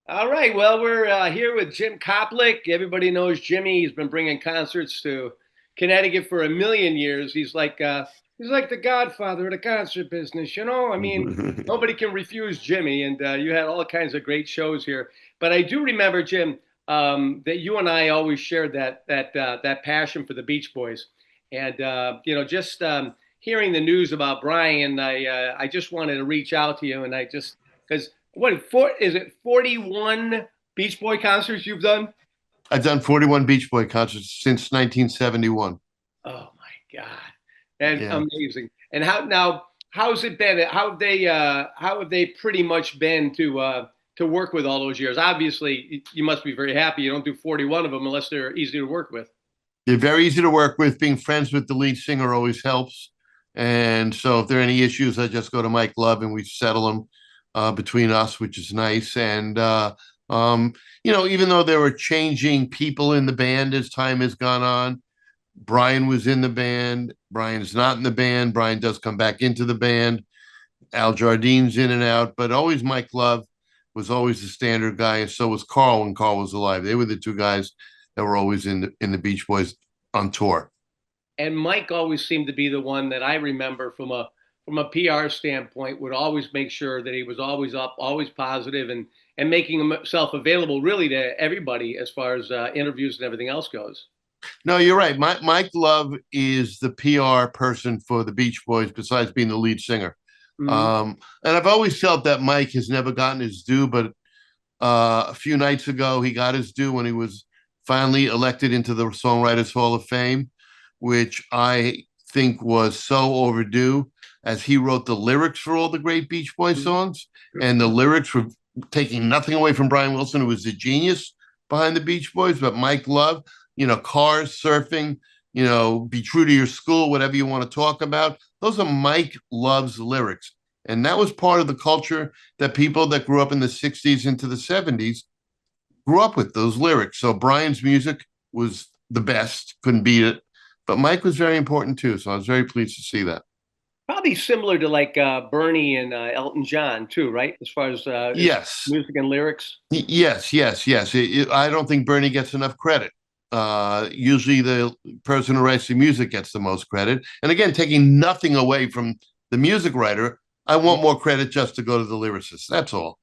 All right. Well, we're here with Jim Koplik. Everybody knows Jimmy. He's been bringing concerts to Connecticut for a million years. He's like the godfather of the concert business. I mean, nobody can refuse Jimmy. And you had all kinds of great shows here. But I do remember, Jim, that you and I always shared that passion for the Beach Boys. And just hearing the news about Brian, I just wanted to reach out to you, and I just because is it 41 Beach Boy concerts you've done? I've done 41 Beach Boy concerts since 1971. Oh my God. And Yeah. amazing. And how's it been? How have they pretty much been to work with all those years? Obviously, you must be very happy you don't do 41 of them unless they're easy to work with. They're very easy to work with. Being friends with the lead singer always helps. And so if there are any issues, I just go to Mike Love and we settle them between us, which is nice. And, even though there were changing people in the band as time has gone on, Brian was in the band. Brian's not in the band. Brian does come back into the band. Al Jardine's in and out, but always Mike Love was always the standard guy, and so was Carl when Carl was alive. They were the two guys that were always in the Beach Boys on tour. And Mike always seemed to be the one that I remember from a PR standpoint would always make sure that he was always up, always positive, and making himself available really to everybody as far as interviews and everything else goes. No, you're right. Mike Love is the PR person for the Beach Boys, besides being the lead singer. Mhm. And I've always felt that Mike has never gotten his due, but a few nights ago he got his due when he was finally elected into the Songwriters Hall of Fame, which I think was so overdue, as he wrote the lyrics for all the great Beach Boys songs, and the lyrics were taking nothing away from Brian Wilson, who was the genius behind the Beach Boys, but Mike Love, cars, surfing, be true to your school, whatever you want to talk about. Those are Mike Love's lyrics. And that was part of the culture that people that grew up in the 60s into the 70s grew up with, those lyrics. So Brian's music was the best, couldn't beat it. But Mike was very important too. So I was very pleased to see that. Probably similar to like Bernie and Elton John too, right? As Yes. music and lyrics. Yes. I don't think Bernie gets enough credit. Usually the person who writes the music gets the most credit. And again, taking nothing away from the music writer, I want more credit just to go to the lyricist. That's all.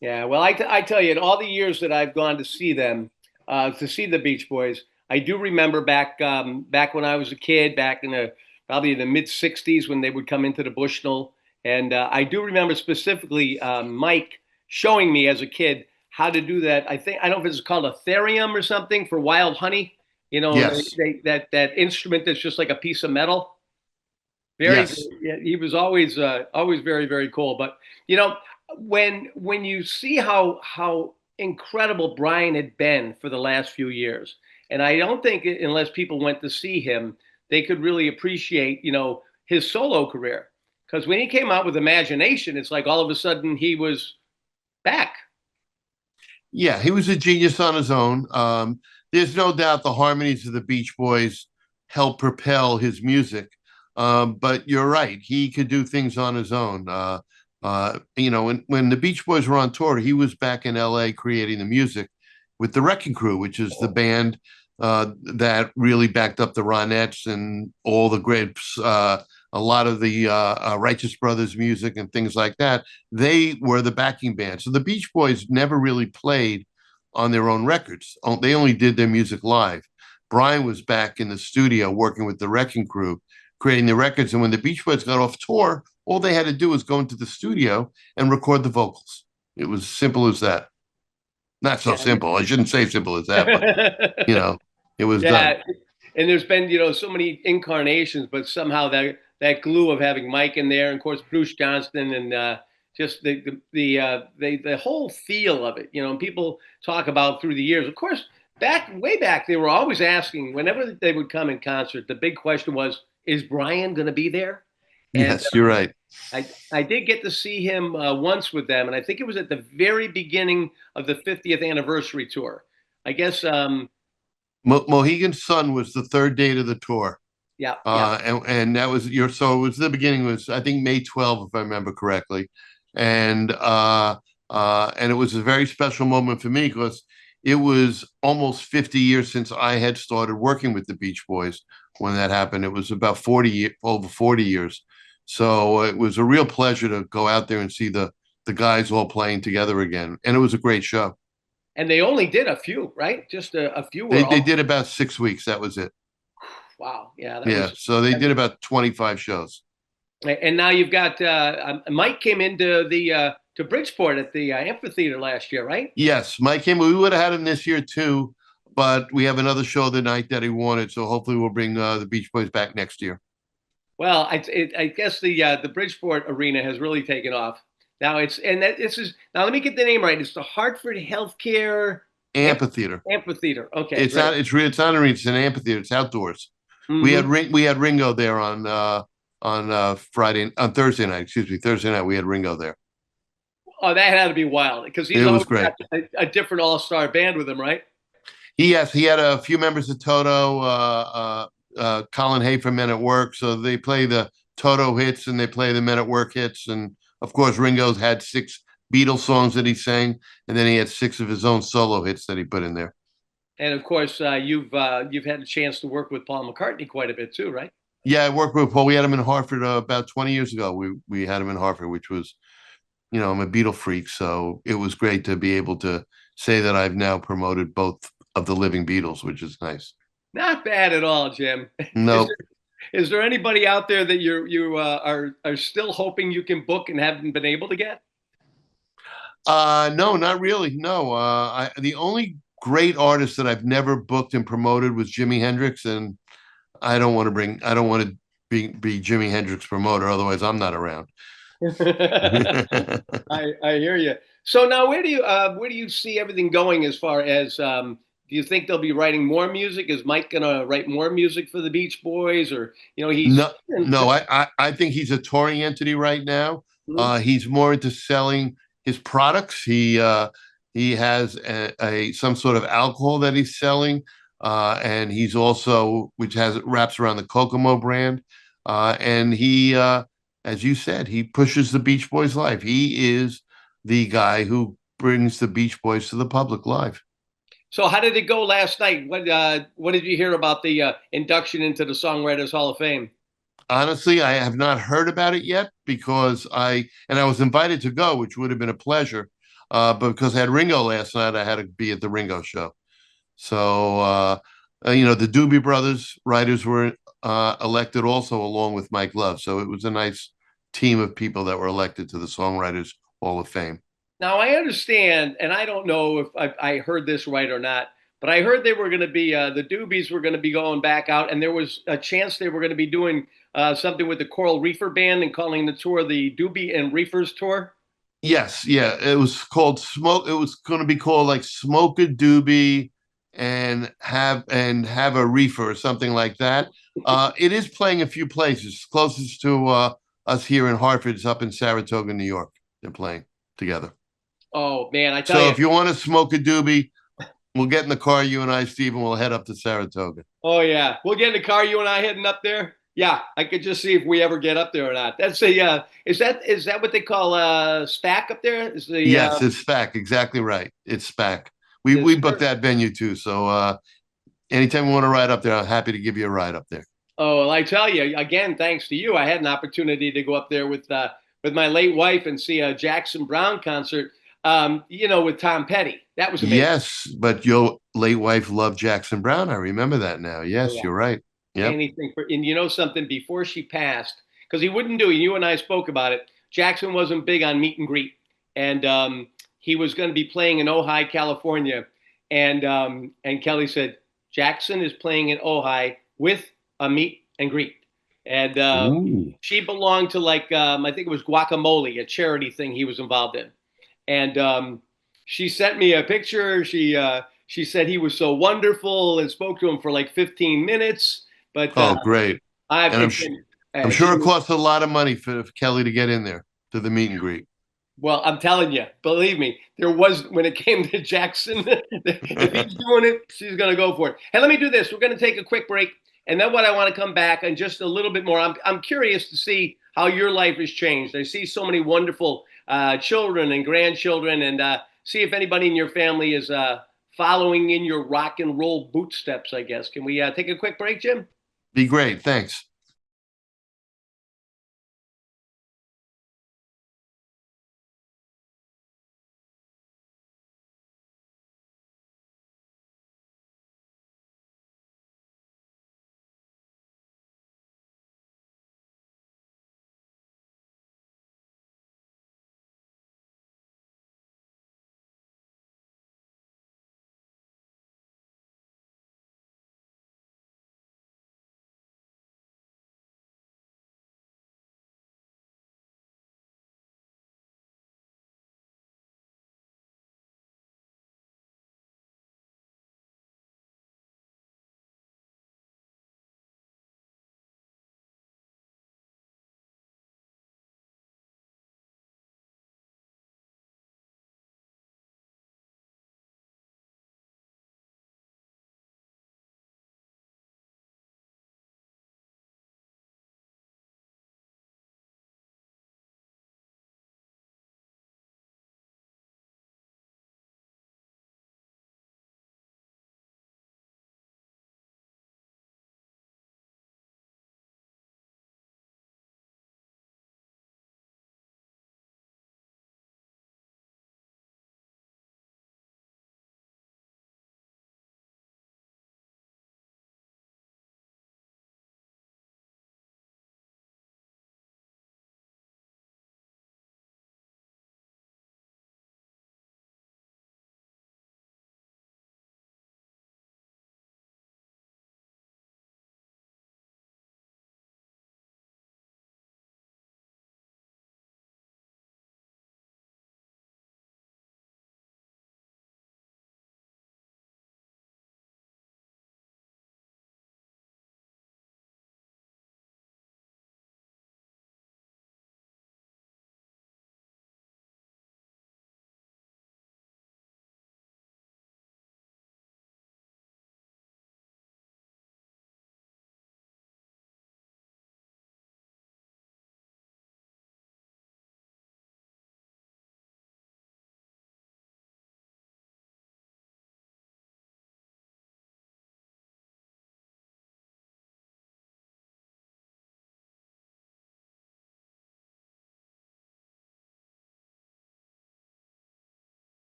Yeah, well, I tell you, in all the years that I've gone to see them, to see the Beach Boys, I do remember back when I was a kid, back in the probably in the mid '60s when they would come into the Bushnell, and I do remember specifically Mike showing me as a kid how to do that. I don't know if it's called a therium or something for wild honey. Yes. That instrument that's just like a piece of metal. Very, Yes. yeah, he was always very very cool. But you know when you see how incredible Brian had been for the last few years, and I don't think unless people went to see him, they could really appreciate his solo career. Because when he came out with Imagination, it's like all of a sudden he was back. Yeah, he was a genius on his own. There's no doubt the harmonies of the Beach Boys helped propel his music. But you're right, he could do things on his own. When the Beach Boys were on tour, he was back in LA creating the music with the Wrecking Crew, which is the band that really backed up the Ronettes and all the greats, a lot of the Righteous Brothers music and things like that. They were the backing band. So the Beach Boys never really played on their own records. They only did their music live. Brian was back in the studio working with the Wrecking Crew, creating the records. And when the Beach Boys got off tour, all they had to do was go into the studio and record the vocals. It was simple as that. Not so Yeah. simple. I shouldn't say simple as that, but you know, it was done. Yeah, and there's been so many incarnations, but somehow that glue of having Mike in there, and of course Bruce Johnston, and just the whole feel of it. And people talk about through the years. Of course, way back, they were always asking whenever they would come in concert. The big question was, is Brian going to be there? And Yes, you're right. I did get to see him once with them, and I think it was at the very beginning of the 50th anniversary tour. I guess. Mohegan Sun was the third date of the tour. Yeah, yeah. And that was so it was the beginning was I think May 12th, if I remember correctly. And And it was a very special moment for me because it was almost 50 years since I had started working with the Beach Boys when that happened. It was about 40 years. So it was a real pleasure to go out there and see the guys all playing together again. And it was a great show. And they only did a few, right? Just a few were They all. did about 6 weeks. That was it. Wow. Yeah, that Yeah. was. So they did about 25 shows. And now you've got Mike came into the to Bridgeport at the amphitheater last year, right? Yes, Mike came. We would have had him this year too, but we have another show the night that he wanted. So hopefully we'll bring the Beach Boys back next year. Well, I guess the Bridgeport arena has really taken off. Now this is now let me get the name right. It's the Hartford Healthcare Amphitheater. Amphitheater. Okay, It's great. not. It's not an arena. It's an amphitheater. It's outdoors. Mm-hmm. We had Ringo there on Thursday night. Excuse me, Thursday night. We had Ringo there. Oh, that had to be wild because he's It was always great. got a different all-star band with him, right? He had a few members of Toto, Colin Hay from Men at Work. So they play the Toto hits and they play the Men at Work hits. And of course, Ringo's had 6 Beatles songs that he sang, and then he had 6 of his own solo hits that he put in there. And of course, you've had a chance to work with Paul McCartney quite a bit too, right? Yeah, I worked with Paul. We had him in Hartford about 20 years ago. We had him in Hartford, which was, I'm a Beatle freak, so it was great to be able to say that I've now promoted both of the living Beatles, which is nice. Not bad at all, Jim. Is No, there, is there anybody out there that you are still hoping you can book and haven't been able to get? no, not really. No, the only great artist that I've never booked and promoted was Jimi Hendrix, and I don't want to be Jimi Hendrix promoter. Otherwise, I'm not around. I hear you. So now, where do you see everything going as far as do you think they'll be writing more music? Is Mike gonna write more music for the Beach Boys, or he's No, no, I think he's a touring entity right now. He's more into selling his products. He has some sort of alcohol that he's selling, and he's also which has wraps around the Kokomo brand, and he, as you said, he pushes the Beach Boys live. He is the guy who brings the Beach Boys to the public live. So how did it go last night? What did you hear about the induction into the Songwriters Hall of Fame? Honestly, I have not heard about it yet because I was invited to go, which would have been a pleasure. But because I had Ringo last night, I had to be at the Ringo show. So the Doobie Brothers writers were elected also along with Mike Love. So it was a nice team of people that were elected to the Songwriters Hall of Fame. Now I understand, and I don't know if I heard this right or not, but I heard they were going to be the Doobies were going to be going back out, and there was a chance they were going to be doing something with the Coral Reefer Band and calling the tour the Doobie and Reefers Tour. Yes, yeah, it was called Smoke. It was going to be called like Smoke a Doobie and have a reefer or something like that. It is playing a few places. Closest to us here in Hartford is up in Saratoga, New York. They're playing together. Oh man, I tell So you. if you want to smoke a doobie, we'll get in the car, you and I, Steve, and we'll head up to Saratoga. Oh yeah, we'll get in the car. You and I heading up there. Yeah, I could just see if we ever get up there or not. That's a is that what they call SPAC up there? Is the Yes, it's SPAC. Exactly right. It's SPAC. We booked that venue too. So anytime you want to ride up there, I'm happy to give you a ride up there. Oh, well, I tell you again, thanks to you, I had an opportunity to go up there with my late wife and see a Jackson Brown concert. With Tom Petty. That was amazing. Yes, but your late wife loved Jackson Brown. I remember that now. Oh, Yes, yeah. you're right. Yep. Anything and you know something before she passed, because he wouldn't do it. You and I spoke about it. Jackson wasn't big on meet and greet, and he was going to be playing in Ojai, California, and Kelly said Jackson is playing in Ojai with a meet and greet, and she belonged to I think it was Guacamole, a charity thing he was involved in. And she sent me a picture. She said he was so wonderful and spoke to him for like 15 minutes. But great! And I'm sure it cost a lot of money for Kelly to get in there to the meet and greet. Well, I'm telling you, believe me, there was when it came to Jackson. If he's doing it, she's going to go for it. Hey, let me do this. We're going to take a quick break, and then what I want to come back and just a little bit more. I'm curious to see how your life has changed. I see so many wonderful children and grandchildren, and see if anybody in your family is following in your rock and roll bootsteps, I guess. Can we take a quick break, Jim? Be great. Thanks.